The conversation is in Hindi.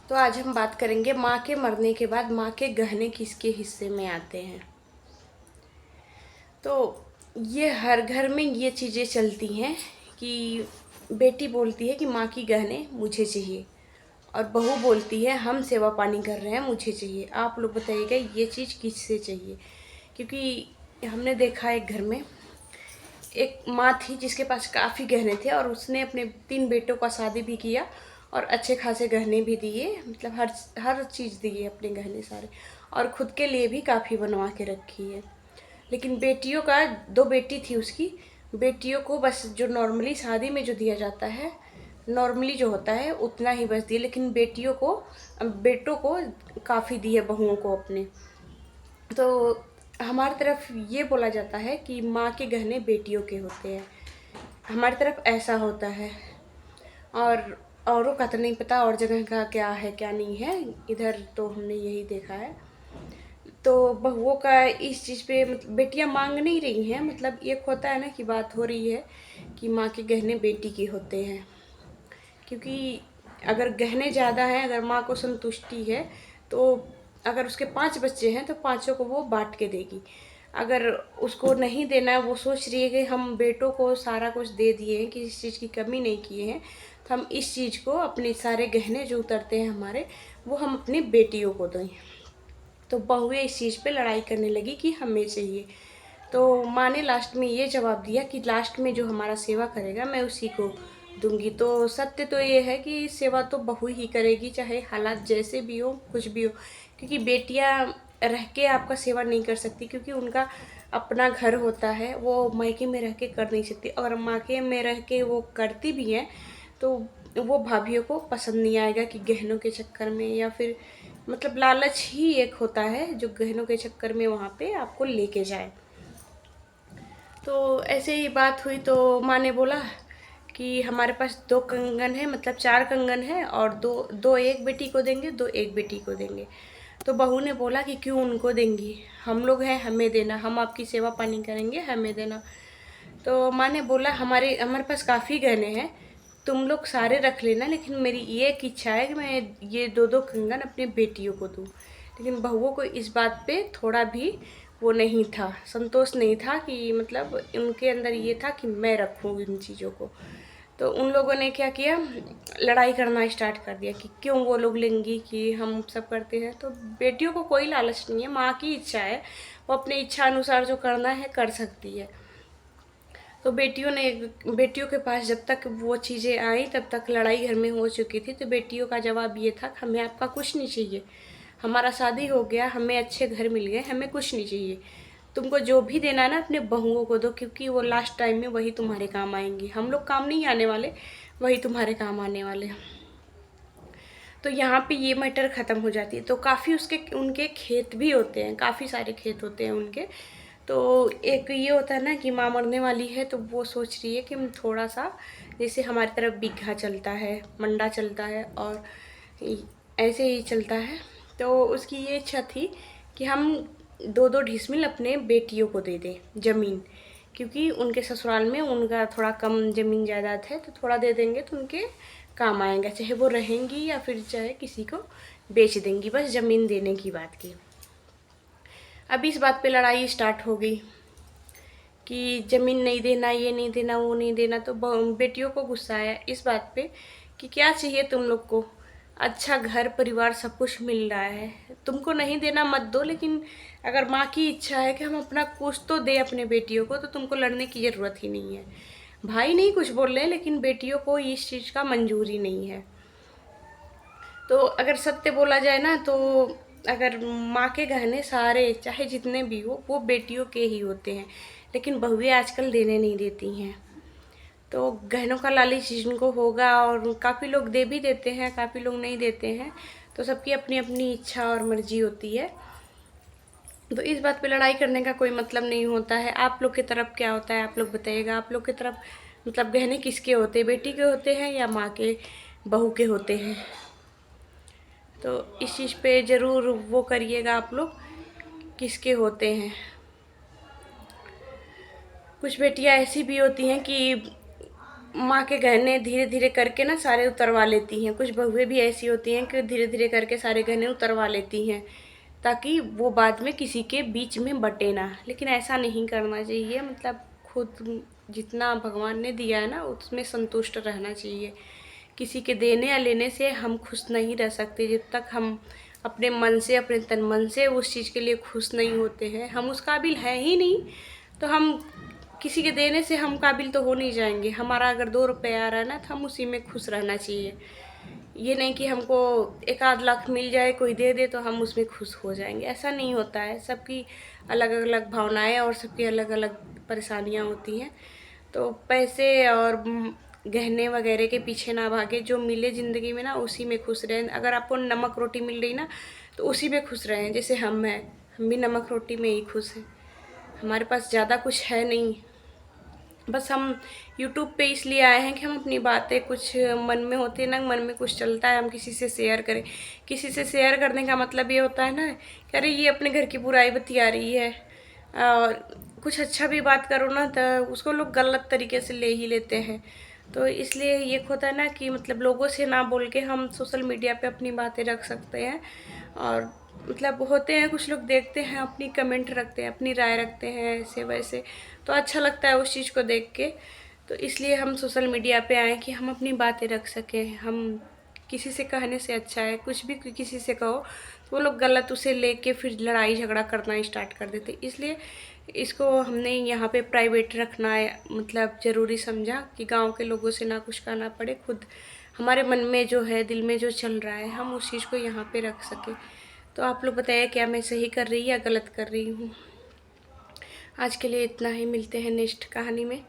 तो आज हम बात करेंगे माँ के मरने के बाद माँ के गहने किसके हिस्से में आते हैं। तो ये हर घर में ये चीज़ें चलती हैं कि बेटी बोलती है कि माँ की गहने मुझे चाहिए, और बहू बोलती है हम सेवा पानी कर रहे हैं मुझे चाहिए। आप लोग बताइएगा ये चीज़ किससे चाहिए? क्योंकि हमने देखा एक घर में एक माँ थी जिसके पास काफ़ी गहने थे, और उसने अपने 3 बेटों का शादी भी किया और अच्छे खासे गहने भी दिए, मतलब हर हर चीज़ दिए अपने गहने सारे, और ख़ुद के लिए भी काफ़ी बनवा के रखी है। लेकिन बेटियों का 2 बेटी थी उसकी, बेटियों को बस जो नॉर्मली शादी में जो दिया जाता है, नॉर्मली जो होता है उतना ही बस दिए, लेकिन बेटों को काफ़ी दिए, बहुओं को अपने। तो हमारी तरफ ये बोला जाता है कि माँ के गहने बेटियों के होते हैं, हमारी तरफ ऐसा होता है। और औरों का तो नहीं पता, और जगह का क्या है क्या नहीं है, इधर तो हमने यही देखा है। तो बहुओं का इस चीज़ पे मतलब बेटियां मांग नहीं रही हैं, मतलब एक होता है ना कि बात हो रही है कि माँ के गहने बेटी के होते हैं। क्योंकि अगर गहने ज़्यादा हैं, अगर माँ को संतुष्टि है, तो अगर उसके 5 बच्चे हैं तो पाँचों को वो बांट के देगी। अगर उसको नहीं देना है, वो सोच रही है कि हम बेटों को सारा कुछ दे दिए हैं, किसी चीज़ की कमी नहीं किए हैं, तो हम इस चीज़ को, अपने सारे गहने जो उतरते हैं हमारे, वो हम अपनी बेटियों को दें। तो बहुएं इस चीज़ पे लड़ाई करने लगी कि हमें चाहिए। तो माँ ने लास्ट में ये जवाब दिया कि लास्ट में जो हमारा सेवा करेगा मैं उसी को दूंगी। तो सत्य तो ये है कि सेवा तो बहू ही करेगी, चाहे हालात जैसे भी हो, कुछ भी हो। क्योंकि बेटियां रह के आपका सेवा नहीं कर सकती, क्योंकि उनका अपना घर होता है, वो मायके में रह के कर नहीं सकती। और मायके में रह के वो करती भी हैं तो वो भाभीयों को पसंद नहीं आएगा कि गहनों के चक्कर में, या फिर मतलब लालच ही एक होता है जो गहनों के चक्कर में वहाँ पे आपको लेके जाए। तो ऐसे ही बात हुई, तो माँ ने बोला कि हमारे पास 2 कंगन है, मतलब 4 कंगन है, और दो एक बेटी को देंगे, 2 एक बेटी को देंगे। तो बहू ने बोला कि क्यों उनको देंगी, हम लोग हैं, हमें देना, हम आपकी सेवा पानी करेंगे, हमें देना। तो माँ ने बोला हमारे हमारे पास काफ़ी गहने हैं, तुम लोग सारे रख लेना, लेकिन मेरी ये एक इच्छा है कि मैं ये 2-2 कंगन अपनी बेटियों को दूँ। लेकिन बहुओं को इस बात पे थोड़ा भी वो नहीं था, संतोष नहीं था, कि मतलब उनके अंदर ये था कि मैं रखूँ इन चीज़ों को। तो उन लोगों ने क्या किया, लड़ाई करना स्टार्ट कर दिया कि क्यों वो लोग लेंगी, कि हम सब करते हैं। तो बेटियों को कोई लालच नहीं है, माँ की इच्छा है, वो अपनी इच्छा अनुसार जो करना है कर सकती है। तो बेटियों के पास जब तक वो चीज़ें आई तब तक लड़ाई घर में हो चुकी थी। तो बेटियों का जवाब ये था, हमें आपका कुछ नहीं चाहिए, हमारा शादी हो गया, हमें अच्छे घर मिल गए, हमें कुछ नहीं चाहिए। तुमको जो भी देना है ना अपने बहुओं को दो, क्योंकि वो लास्ट टाइम में वही तुम्हारे काम आएंगी, हम लोग काम नहीं आने वाले, वही तुम्हारे काम आने वाले। तो यहाँ पे ये मैटर ख़त्म हो जाती है। तो काफ़ी उसके उनके खेत भी होते हैं, काफ़ी सारे खेत होते हैं उनके। तो एक ये होता है ना कि माँ मरने वाली है, तो वो सोच रही है कि हम थोड़ा सा, जैसे हमारी तरफ बीघा चलता है, मंडा चलता है, और ऐसे ही चलता है। तो उसकी ये इच्छा थी कि हम 2-2 ढिसमिल अपने बेटियों को दे दें ज़मीन, क्योंकि उनके ससुराल में उनका थोड़ा कम ज़मीन जायदाद है, तो थोड़ा दे देंगे तो उनके काम आएगा, चाहे वो रहेंगी या फिर चाहे किसी को बेच देंगी, बस ज़मीन देने की बात की। अब इस बात पे लड़ाई स्टार्ट हो गई कि ज़मीन नहीं देना, ये नहीं देना, वो नहीं देना। तो बेटियों को गुस्सा आया इस बात पे कि क्या चाहिए तुम लोग को, अच्छा घर परिवार सब कुछ मिल रहा है, तुमको नहीं देना मत दो, लेकिन अगर माँ की इच्छा है कि हम अपना कुछ तो दे अपने बेटियों को, तो तुमको लड़ने की ज़रूरत ही नहीं है। भाई नहीं कुछ बोल रहे हैं, लेकिन बेटियों को इस चीज़ का मंजूर ही नहीं है। तो अगर सत्य बोला जाए ना, तो अगर माँ के गहने सारे चाहे जितने भी हो वो बेटियों के ही होते हैं, लेकिन बहुएं आजकल देने नहीं देती हैं। तो गहनों का लालच जिनको होगा, और काफ़ी लोग दे भी देते हैं, काफ़ी लोग नहीं देते हैं, तो सबकी अपनी अपनी इच्छा और मर्जी होती है। तो इस बात पे लड़ाई करने का कोई मतलब नहीं होता है। आप लोग की तरफ क्या होता है, आप लोग बताइएगा, आप लोग की तरफ मतलब गहने किसके होते हैं, बेटी के होते हैं या माँ के, बहू के होते हैं? तो इस चीज़ पे ज़रूर वो करिएगा आप लोग, किसके होते हैं। कुछ बेटियां ऐसी भी होती हैं कि माँ के गहने धीरे धीरे करके ना सारे उतरवा लेती हैं। कुछ बहुएं भी ऐसी होती हैं कि धीरे धीरे करके सारे गहने उतरवा लेती हैं, ताकि वो बाद में किसी के बीच में बटे ना। लेकिन ऐसा नहीं करना चाहिए, मतलब खुद जितना भगवान ने दिया है ना उसमें संतुष्ट रहना चाहिए। किसी के देने या लेने से हम खुश नहीं रह सकते जब तक हम अपने मन से, अपने तन मन से उस चीज़ के लिए खुश नहीं होते हैं। हम उस काबिल हैं ही नहीं, तो हम किसी के देने से हम काबिल तो हो नहीं जाएंगे। हमारा अगर 2 रुपये आ रहा है ना, तो हम उसी में खुश रहना चाहिए। ये नहीं कि हमको 1 आध लाख मिल जाए, कोई दे दे तो हम उसमें खुश हो जाएंगे, ऐसा नहीं होता है। सबकी अलग अलग भावनाएं और सबकी अलग अलग परेशानियां होती हैं। तो पैसे और गहने वगैरह के पीछे ना भागे, जो मिले ज़िंदगी में ना उसी में खुश रहें। अगर आपको नमक रोटी मिल रही ना, तो उसी में खुश रहें। जैसे हम भी नमक रोटी में ही खुश हैं। हमारे पास ज़्यादा कुछ है नहीं, बस हम यूट्यूब पे इसलिए आए हैं कि हम अपनी बातें कुछ मन में होती है ना, मन में कुछ चलता है, हम किसी से शेयर करें। किसी से शेयर करने का मतलब ये होता है ना कि अरे ये अपने घर की बुराई बतिया रही है। और कुछ अच्छा भी बात करो ना तो उसको लोग गलत तरीके से ले ही लेते हैं। तो इसलिए ये होता है ना कि मतलब लोगों से ना बोल के हम सोशल मीडिया पे अपनी बातें रख सकते हैं। और मतलब होते हैं कुछ लोग, देखते हैं अपनी कमेंट रखते हैं, अपनी राय रखते हैं ऐसे वैसे, तो अच्छा लगता है उस चीज़ को देख के। तो इसलिए हम सोशल मीडिया पे आए कि हम अपनी बातें रख सकें। हम किसी से कहने से अच्छा है, कुछ भी किसी से कहो तो वो लोग गलत उसे लेके फिर लड़ाई झगड़ा करना स्टार्ट कर देते। इसलिए इसको हमने यहाँ पे प्राइवेट रखना है, मतलब ज़रूरी समझा कि गांव के लोगों से ना कुछ कहना पड़े, खुद हमारे मन में जो है, दिल में जो चल रहा है, हम उस चीज़ को यहाँ पे रख सकें। तो आप लोग बताइए क्या मैं सही कर रही या गलत कर रही हूँ। आज के लिए इतना ही, मिलते हैं नेक्स्ट कहानी में।